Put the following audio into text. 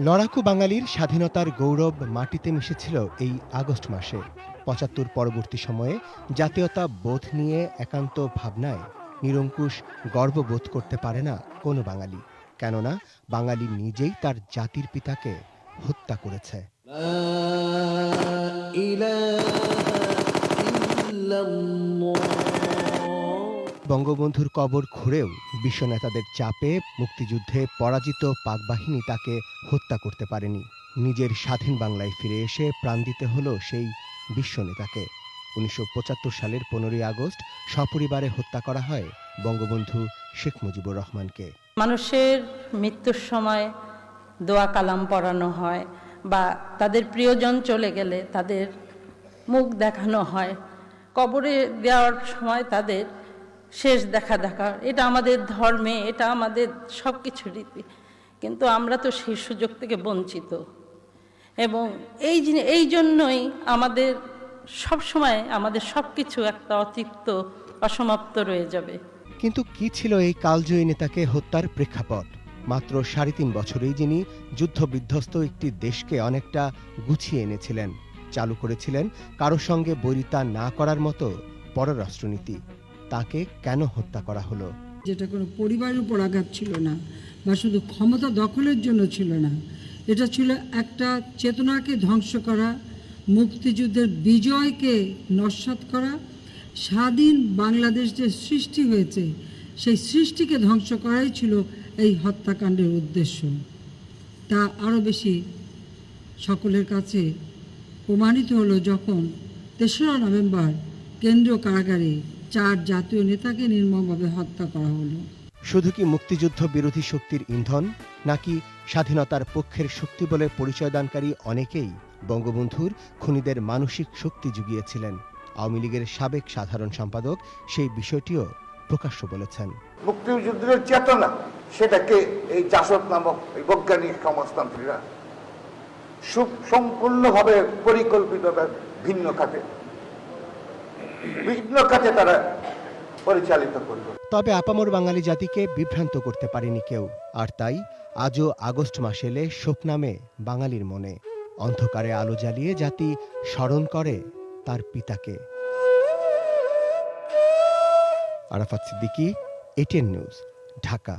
লড়াকু বাঙালির স্বাধীনতার গৌরব মাটিতে মিশেছিল এই আগস্ট মাসে। ৭৫ পরবর্তী সময়ে জাতীয়তা বোধ নিয়ে একান্ত ভাবনায় নিরঙ্কুশ গর্ববোধ করতে পারে না কোনো বাঙালি, কেননা বাঙালি নিজেই তার জাতির পিতাকে হত্যা করেছে। বঙ্গবন্ধুর কবর খুঁড়েও বিশ্ব নেতাদের চাপে মুক্তিযুদ্ধে পরাজিত পাকবাহিনী তাকে হত্যা করতে পারেনি। নিজের স্বাধীন বাংলায় ফিরে এসে প্রাণ দিতে হলো সেই বিশ্ব নেতাকে। ১৯৭৫ সালের ১৫ই আগস্ট সপরিবারে হত্যা করা হয় বঙ্গবন্ধু শেখ মুজিবুর রহমানকে। মানুষের মৃত্যুর সময় দোয়া কালাম পড়ানো হয় বা তাদের প্রিয়জন চলে গেলে তাদের মুখ দেখানো হয়, কবরে দেওয়ার সময় তাদের শেষ দেখা, এটা আমাদের ধর্মে, এটা আমাদের সব কিছু রীতি, কিন্তু আমরা তো সেই সুযোগ থেকে বঞ্চিত। এবং এই জন্যই আমাদের সব সময় আমাদের সব কিছু একটা অতিরিক্ত অসমাপ্ত রয়ে যাবে। কিন্তু কি ছিল এই কালজয়ী নেতাকে হত্যার প্রেক্ষাপট? মাত্র ৩.৫ বছরেই যিনি যুদ্ধবিধ্বস্ত একটি দেশকে অনেকটা গুছিয়ে এনেছিলেন, চালু করেছিলেন কারো সঙ্গে বৈরিতা না করার মতো পররাষ্ট্রনীতি, তাকে কেন হত্যা করা হলো? যেটা কোনো পরিবারের উপর আঘাত ছিল না বা শুধু ক্ষমতা দখলের জন্য ছিল না, এটা ছিল একটা চেতনাকে ধ্বংস করা, মুক্তিযুদ্ধের বিজয়কে নস্যাৎ করা, স্বাধীন বাংলাদেশ যে সৃষ্টি হয়েছে সেই সৃষ্টিকে ধ্বংস করাই ছিল এই হত্যাকাণ্ডের উদ্দেশ্য। তা আরও বেশি সকলের কাছে প্রমাণিত হলো যখন ৩রা নভেম্বর কেন্দ্রীয় কারাগারে ৪ জাতীয় নেতাকে নির্মমভাবে হত্যা করা হলো। শুধু কি মুক্তিযুদ্ধ বিরোধী শক্তির ইন্ধন, নাকি স্বাধীনতার পক্ষের শক্তি বলে পরিচয়দানকারী অনেকেই বঙ্গবন্ধুর খুনিদের মানসিক শক্তি জুগিয়েছিলেন? আওয়ামী লীগের সাবেক সাধারণ সম্পাদক সেই বিষয়টিও প্রকাশ্য বলেছেন। মুক্তিযুদ্ধের চেতনা, সেটাকে এই জাসদ নামক বৈজ্ঞানিক সমাজতন্ত্রীরা সম্পূর্ণভাবে পরিকল্পিতভাবে ভিন্ন খাতে তারা পরিচালিত করবে। তবে আপামর বাঙালি জাতিকে বিভ্রান্ত করতে পারেনি কেউ, আর তাই আজও আগস্ট মাস এলে শোক নামে বাঙালির মনে। অন্ধকারে আলো জ্বালিয়ে জাতি স্মরণ করে তার পিতাকে। Arafat Siddiqui, ATN news, Dhaka.